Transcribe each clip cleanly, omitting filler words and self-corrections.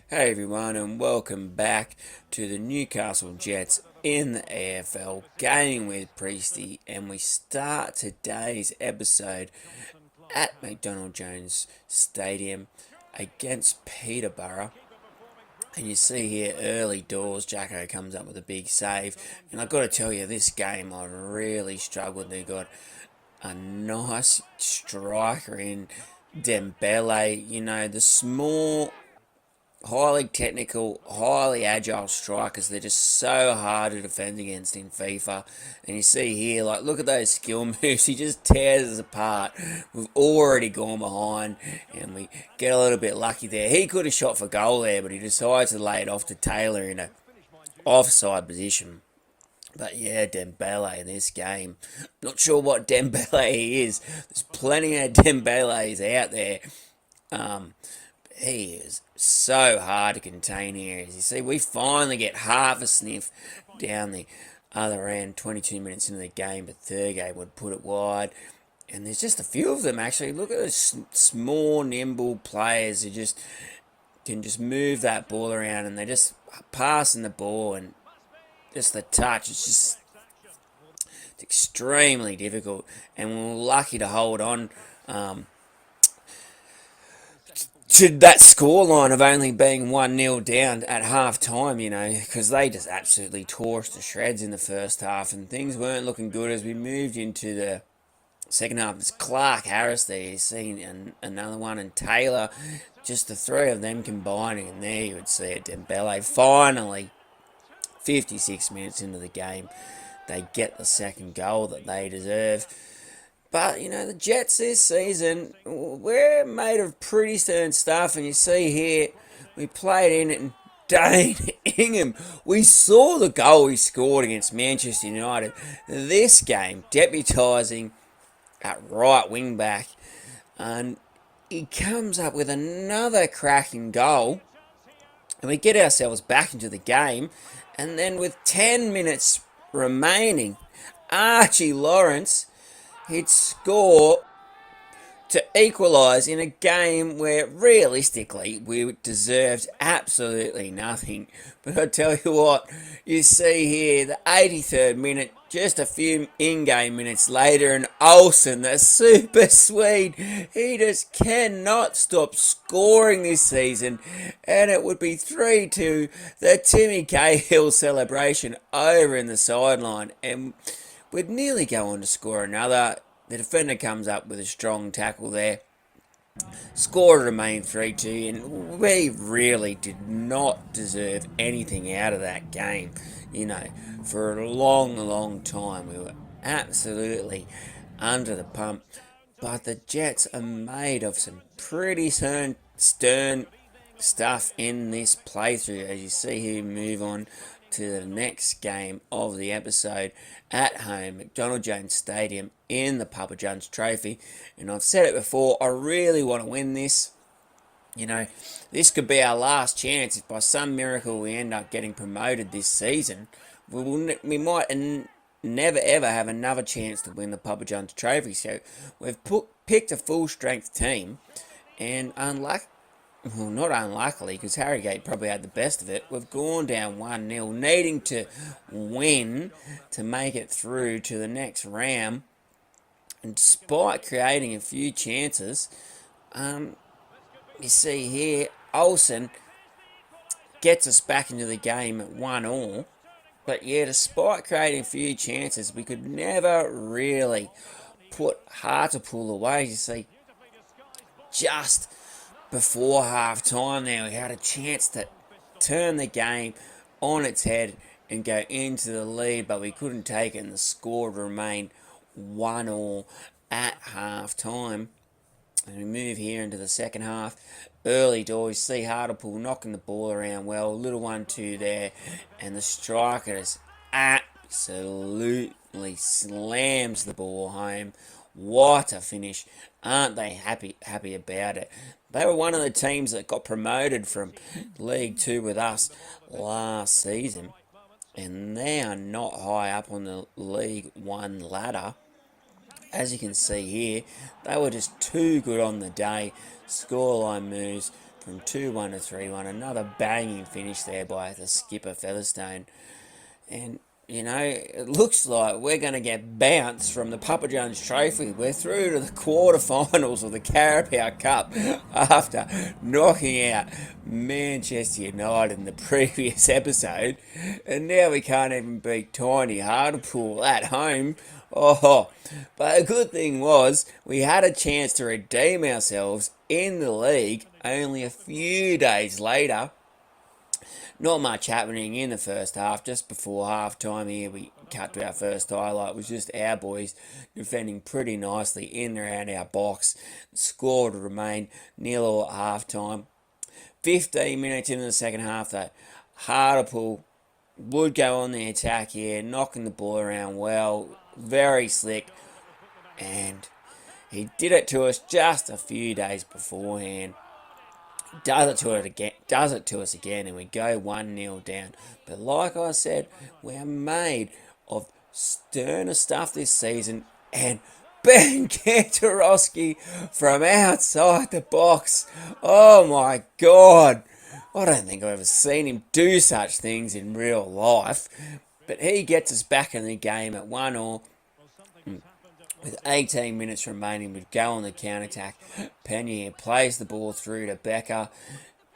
Hey everyone, and welcome back to the Newcastle Jets in the EFL, gaming with Priesty, and we start today's episode at McDonald Jones Stadium against Peterborough. And you see here early doors, Jacko comes up with a big save, and I've got to tell you, this game I really struggled. They got a nice striker in Dembele, the small, highly technical, highly agile strikers. They're just so hard to defend against in FIFA. And you see here, look at those skill moves. He just tears us apart. We've already gone behind, and we get a little bit lucky there. He could have shot for goal there, but he decides to lay it off to Taylor in a offside position. But yeah, Dembele in this game. Not sure what Dembele is. There's plenty of Dembele's out there. He is so hard to contain here. As you see, we finally get half a sniff down the other end, 22 minutes into the game, but Thurgate would put it wide. And there's just a few of them, actually. Look at those small, nimble players who just can just move that ball around, and they're just passing the ball, and just the touch. It's extremely difficult, and we're lucky to hold on to that scoreline of only being 1-0 down at half time, because they just absolutely tore us to shreds in the first half, and things weren't looking good as we moved into the second half. It's Clark Harris there, you've seen another one, and Taylor, just the three of them combining, and there you would see it. Dembele finally, 56 minutes into the game, they get the second goal that they deserve. But, the Jets this season, we're made of pretty stern stuff. And you see here, we played in it, and Dane Ingham, we saw the goal he scored against Manchester United. This game, deputising at right wing back. And he comes up with another cracking goal. And we get ourselves back into the game. And then with 10 minutes remaining, Archie Lawrence, he'd score to equalise in a game where realistically we deserved absolutely nothing. But I tell you what, you see here the 83rd minute, just a few in-game minutes later, and Olsen, the super Swede, he just cannot stop scoring this season, and it would be 3-2, the Timmy Cahill celebration over in the sideline, and we'd nearly go on to score another. The defender comes up with a strong tackle there. Score remained 3-2, and we really did not deserve anything out of that game. For a long, long time, we were absolutely under the pump. But the Jets are made of some pretty stern stuff in this playthrough. As you see here, move on to the next game of the episode at home, McDonald Jones Stadium in the Papa John's Trophy. And I've said it before, I really want to win this. This could be our last chance. If by some miracle we end up getting promoted this season, we might never ever have another chance to win the Papa John's Trophy. So we've picked a full strength team, and not unluckily, because Harrogate probably had the best of it. We've gone down 1-0, needing to win to make it through to the next round. And despite creating a few chances, you see here, Olsen gets us back into the game at 1-1. But yeah, despite creating a few chances, we could never really put Hartlepool away. You see, just before half time there, we had a chance to turn the game on its head and go into the lead, but we couldn't take it, and the score remained 1-1 at half time. And we move here into the second half. Early doors, see Hartlepool knocking the ball around well. Little 1-2 there, and the striker just absolutely slams the ball home. What a finish. Aren't they happy about it? They were one of the teams that got promoted from League 2 with us last season, and they are not high up on the League 1 ladder. As you can see here, they were just too good on the day. Scoreline moves from 2-1 to 3-1. Another banging finish there by the skipper Featherstone. And, it looks like we're going to get bounced from the Papa John's Trophy. We're through to the quarterfinals of the Carabao Cup after knocking out Manchester United in the previous episode. And now we can't even beat Tiny Hartlepool at home. Oh, but a good thing was we had a chance to redeem ourselves in the league only a few days later. Not much happening in the first half. Just before half time here, we cut to our first highlight. It was just our boys defending pretty nicely in and around our box. The score would remain 0 at half time. 15 minutes into the second half, though, Hartlepool would go on the attack here, knocking the ball around well, very slick, and he did it to us just a few days beforehand. Does it to us again, and we go 1-0 down. But like I said, we're made of sterner stuff this season, and Ben Kantarowski from outside the box. Oh my God. I don't think I've ever seen him do such things in real life. But he gets us back in the game at 1-1. With 18 minutes remaining, we'd go on the counter-attack. Penier plays the ball through to Becker.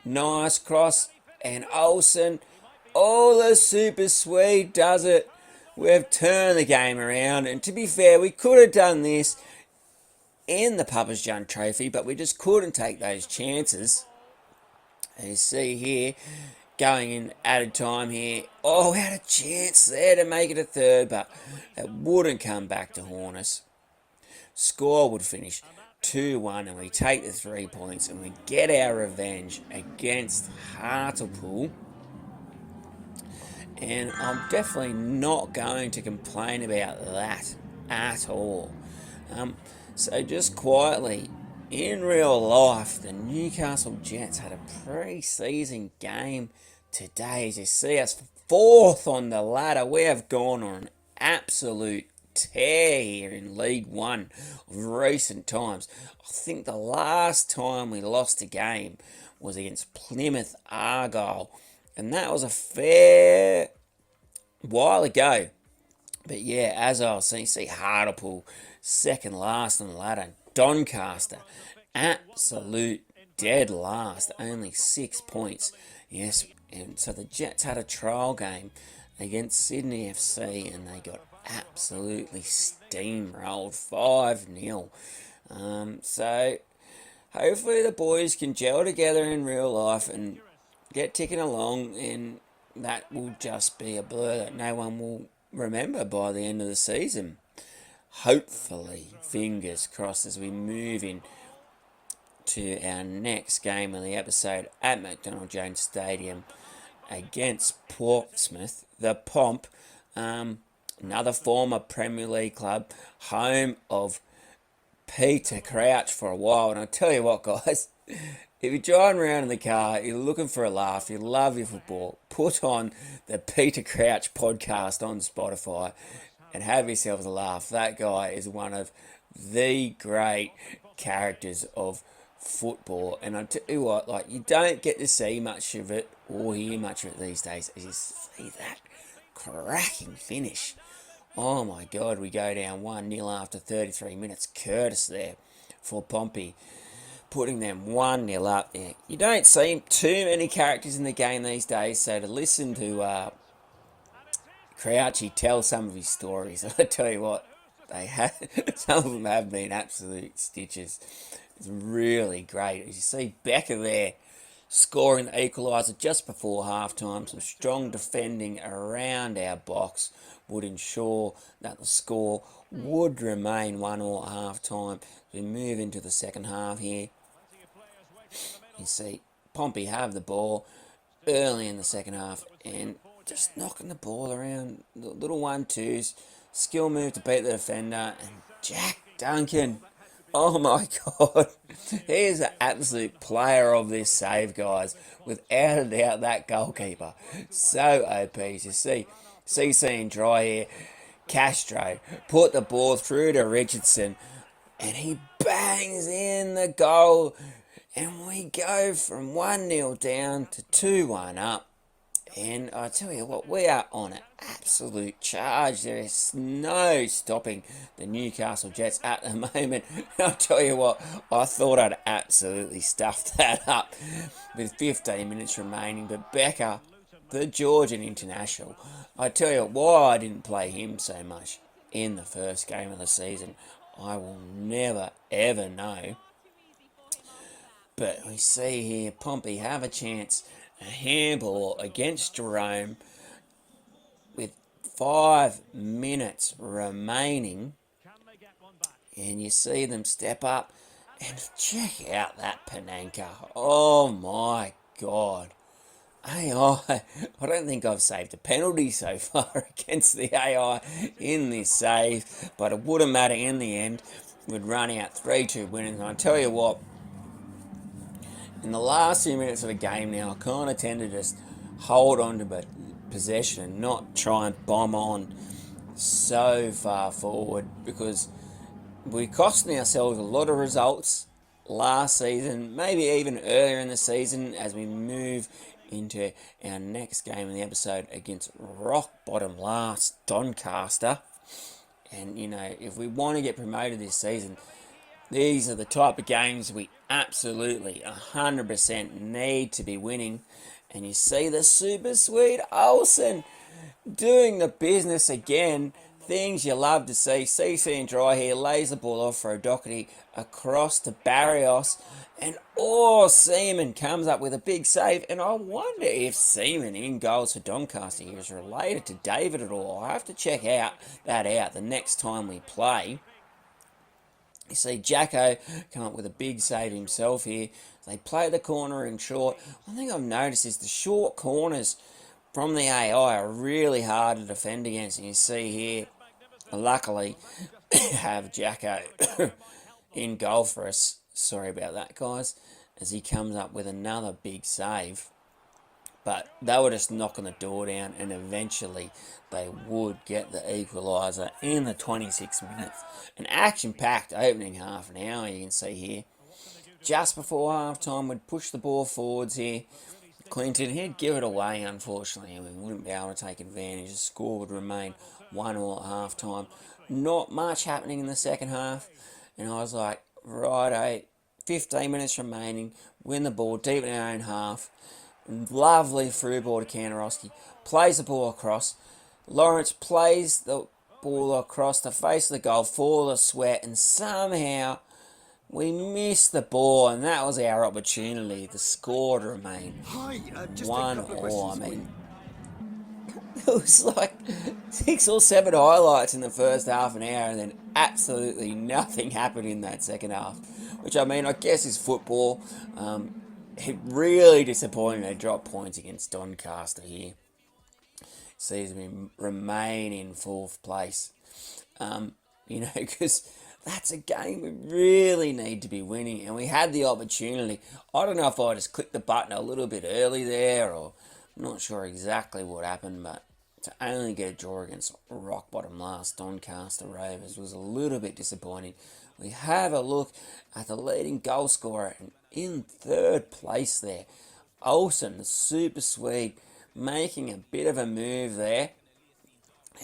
Nice cross. And Olsen, the super Swede does it. We've turned the game around. And to be fair, we could have done this in the Papa's John Trophy, but we just couldn't take those chances. And you see here, going in added time here. We had a chance there to make it a third, but it wouldn't come back to haunt us. Score would finish 2-1, and we take the 3 points, and we get our revenge against Hartlepool. And I'm definitely not going to complain about that at all. So just quietly, in real life, the Newcastle Jets had a pre-season game today. As you see us 4th on the ladder, we have gone on an absolute tear here in League 1 of recent times. I think the last time we lost a game was against Plymouth Argyle, and that was a fair while ago. But yeah, as I was saying, see Hartlepool second last on the ladder. Doncaster absolute dead last, only 6 points. Yes, and so the Jets had a trial game against Sydney FC, and they got absolutely steamrolled 5-0. So hopefully the boys can gel together in real life and get ticking along, and that will just be a blur that no one will remember by the end of the season. Hopefully, fingers crossed, as we move in to our next game of the episode at McDonald Jones Stadium against Portsmouth, the Pomp, another former Premier League club, home of Peter Crouch for a while. And I'll tell you what, guys, if you're driving around in the car, you're looking for a laugh, you love your football, put on the Peter Crouch podcast on Spotify and have yourselves a laugh. That guy is one of the great characters of football, and I tell you what, you don't get to see much of it or hear much of it these days. As you see that cracking finish. Oh my God, we go down 1-0 after 33 minutes. Curtis there for Pompey, putting them 1-0 up there. You don't see too many characters in the game these days, so to listen to Crouchy tell some of his stories, I tell you what, some of them have been absolute stitches. It's really great. As you see Becker there scoring the equaliser just before half-time. Some strong defending around our box would ensure that the score would remain 1-1 at half-time. We move into the second half here. You see Pompey have the ball early in the second half and just knocking the ball around, little 1-2s, skill move to beat the defender, and Jack Duncan, oh my God, he is an absolute player of this save, guys, without a doubt. That goalkeeper, so OP. You see CC and Dry here, Castro put the ball through to Richardson, and he bangs in the goal. And we go from 1-0 down to 2-1 up. And I tell you what, we are on an absolute charge. There is no stopping the Newcastle Jets at the moment. I'll tell you what, I thought I'd absolutely stuffed that up with 15 minutes remaining. But Becker, the Georgian international, I tell you why I didn't play him so much in the first game of the season, I will never ever know. But we see here Pompey have a chance, a handball against Jerome with 5 minutes remaining. And you see them step up and check out that Panenka. Oh my God. AI, I don't think I've saved a penalty so far against the AI in this save, but it wouldn't matter in the end. We'd run out 3-2 winners. And I tell you what, in the last few minutes of the game now, I kind of tend to just hold on to possession and not try and bomb on so far forward, because we're costing ourselves a lot of results last season, maybe even earlier in the season, as we move into our next game in the episode against rock bottom last Doncaster. And you know, if we want to get promoted this season, these are the type of games we absolutely 100% need to be winning. And you see the super sweet Olsen doing the business again. Things you love to see. CC and Dry here lays the ball off for O'Doherty across to Barrios. And Seaman comes up with a big save. And I wonder if Seaman in goals for Doncaster here is related to David at all. I have to check that out the next time we play. You see Jacko come up with a big save himself here. They play the corner in short. One thing I've noticed is the short corners from the AI are really hard to defend against. And you see here, luckily, have Jacko in goal for us. Sorry about that, guys, as he comes up with another big save. But they were just knocking the door down, and eventually they would get the equaliser in the 26th minute. An action-packed opening half an hour, you can see here. Just before half-time, we'd push the ball forwards here. Clinton, he'd give it away, unfortunately, and we wouldn't be able to take advantage. The score would remain 1-1 at half-time. Not much happening in the second half, and I was like, righto, 15 minutes remaining, win the ball deep in our own half. Lovely through ball to Kanarowski. Plays the ball across. Lawrence plays the ball across the face of the goal for the Sweat, and somehow we missed the ball, and that was our opportunity. The score to remain 1-1. I mean, it was like 6 or 7 highlights in the first half an hour, and then absolutely nothing happened in that second half. Which, I mean, I guess is football. It really disappointing they dropped points against Doncaster here. Sees me remain in 4th place. Because that's a game we really need to be winning, and we had the opportunity. I don't know if I just clicked the button a little bit early there, or I'm not sure exactly what happened, but to only get a draw against rock bottom last Doncaster Rovers was a little bit disappointing. We have a look at the leading goal scorer, and in 3rd place there, Olsen, the super Swede, making a bit of a move there.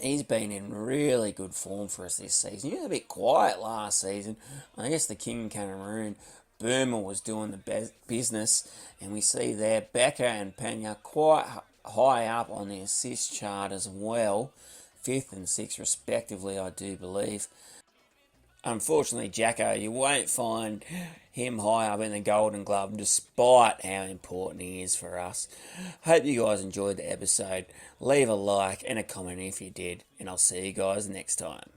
He's been in really good form for us this season. He was a bit quiet last season. I guess the King of Cameroon, Burma, was doing the business. And we see there Becker and Pena quite high up on the assist chart as well. 5th and 6th respectively, I do believe. Unfortunately, Jacko, you won't find him high up in the Golden Glove, despite how important he is for us. Hope you guys enjoyed the episode. Leave a like and a comment if you did, and I'll see you guys next time.